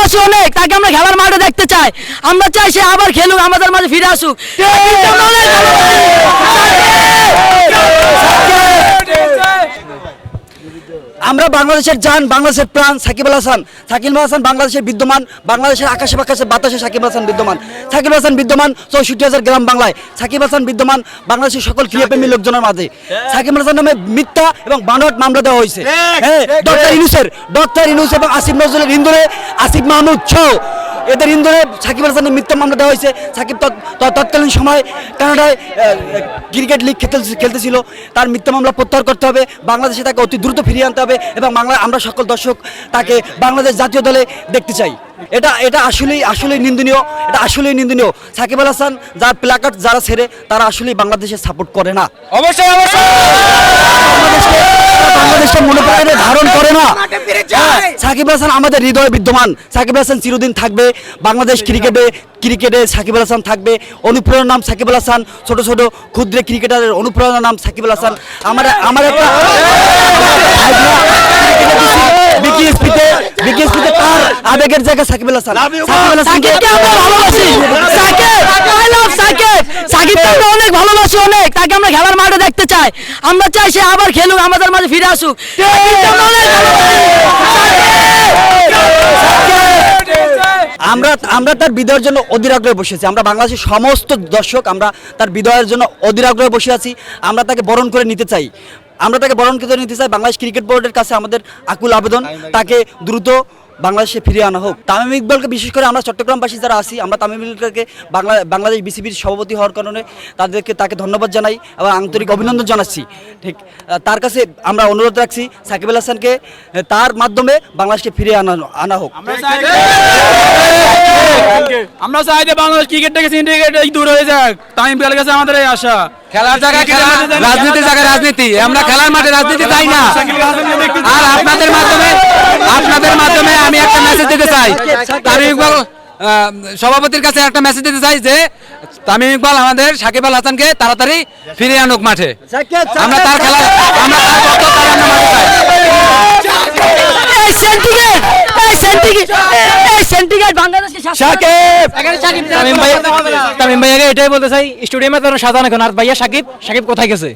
ভালোবাসি অনেক, তাকে আমরা খেলার মাঠে দেখতে চাই। আমরা চাই সে আবার খেলুক, আমাদের মাঝে ফিরে আসুক। আমরা বাংলাদেশের জান, বাংলাদেশের প্রাণ সাকিব আল হাসান। সাকিব আল হাসান বাংলাদেশের বিদ্যমান, বাংলাদেশের আকাশে বাতাসে বাতাসে সাকিব আল হাসান বিদ্যমান। সাকিব আল হাসান বিদ্যমান 64,000 গ্রাম বাংলায়। সাকিব আল হাসান বিদ্যমান বাংলাদেশের সকল ক্রীড়াপ্রেমী লোকজনের মাঝে। সাকিব আল হাসান নামে মিথ্যা এবং বানোয়াট মামলা দেওয়া হয়েছে। ডক্টর ইউনূস এবং আসিফ নজরুলের ইন্দোরে আসিফ মাহমুদ সহ এদের ইন্দোরে সাকিব আল হাসানের মিথ্যা মামলা দেওয়া হয়েছে। সাকিব তৎকালীন সময় কানাডায় ক্রিকেট লিগ খেলতেছিল। তার মিথ্যা মামলা প্রত্যাহার করতে হবে, বাংলাদেশে তাকে অতি দ্রুত ফিরিয়ে আনতে হবে এবং আমরা সকল দর্শক তাকে বাংলাদেশ জাতীয় দলে দেখতে চাই। এটা আসলেই নিন্দনীয়, এটা আসলেই নিন্দনীয়। সাকিব আল হাসান যার প্ল্যাকার্ড যারা ছেড়ে তারা আসলেই বাংলাদেশের সাপোর্ট করে না, অবশ্যই বাংলাদেশের মনোপ্রাণে ধারণ করে না। সাকিব আল হাসান আমাদের হৃদয়ে বিদ্যমান। সাকিব আল হাসান চিরদিন থাকবে বাংলাদেশ ক্রিকেটে সাকিব আল হাসান থাকবে। অনুপ্রেরণার নাম সাকিব আল হাসান, ছোট ছোট ক্ষুদ্র ক্রিকেটারের অনুপ্রেরণার নাম সাকিব আল হাসান। আমার একটা বিকেএসপিতে তার আবেগের জায়গা সাকিব আল হাসান। সাকিবকে আমরা ভালোবাসি, সাকিবকে আমরা অনেক ভালোবাসি অনেক, তাকে আমরা খেলার মাঠে দেখতে চাই। আমরা চাই সে আবার খেলুক, আমাদের মাঝে ফিরে আসুক। আমরা তার বিদায়ের জন্য অধীর আগ্রহে বসে আছি। আমরা বাংলাদেশের সমস্ত দর্শক আমরা তার বিদায়ের জন্য অধীর আগ্রহে বসে আছি। আমরা তাকে বরণ করে নিতে চাই, বাংলাদেশ ক্রিকেট বোর্ডের কাছে আমাদের আকুল আবেদন, তাকে দ্রুত বাংলাদেশে ফিরিয়ে আনা হোক। তামিম ইকবালকে বিশেষ করে আমরা চট্টগ্রামবাসী যারা আছি, আমরা তামিম ইকবালকে বাংলাদেশ বিসিবির সভাপতি হওয়ার কারণে তাকে ধন্যবাদ জানাই এবং আন্তরিক অভিনন্দন জানাচ্ছি। ঠিক তার কাছে আমরা অনুরোধ রাখছি সাকিব আল হাসানকে তার মাধ্যমে বাংলাদেশকে ফিরিয়ে আনা হোক। আমরা চাই যে বাংলাদেশ ক্রিকেট থেকে সিন্ডিকেট দূর হয়ে যাক। তামিম ইকবালের কাছে আমাদের এই আশা। খেলার জায়গায় খেলা, রাজনীতির জায়গায় রাজনীতি। আমরা খেলার মাঠে রাজনীতি চাই না। আর আপনাদের মাধ্যমে আমি একটা মেসেজ দিতে চাই, তামিম ইকবাল সভাপতির কাছে একটা মেসেজ দিতে চাই যে তামিম ইকবাল আমাদের সাকিব আল হাসানকে তাড়াতাড়ি ফিরিয়ে আনুক মাঠে। আমরা তার খেলা, আমরা তার বক্তব্য তামিম ভাইয়াকে এটাই বলতে চাই, স্টেডিয়ামে তো সাজানো কেন, আর ভাইয়া সাকিব কোথায় গেছে?